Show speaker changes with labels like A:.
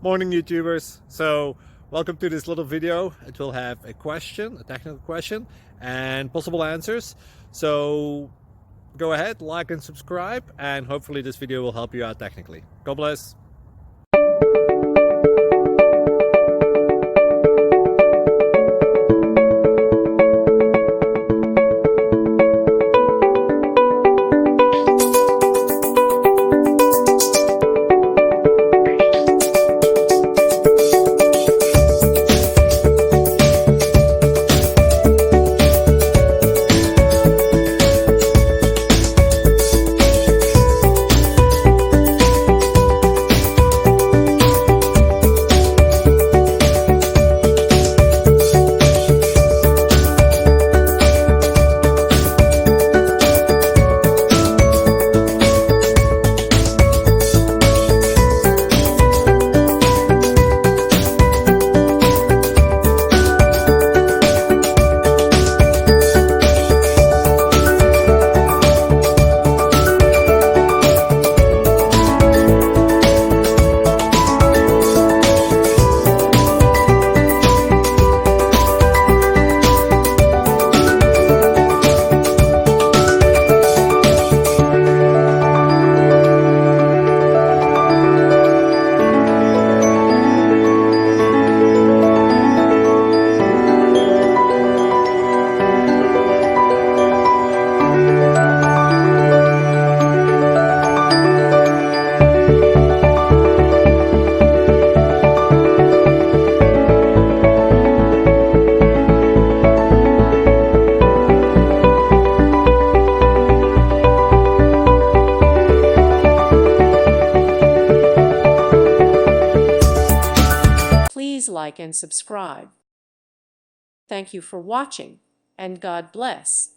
A: Morning YouTubers. So welcome to this little video. It will have a question, a technical question, and possible answers. So go ahead, like and subscribe, and hopefully this video will help you out technically. God bless.
B: Please like and subscribe. Thank you for watching, and God bless.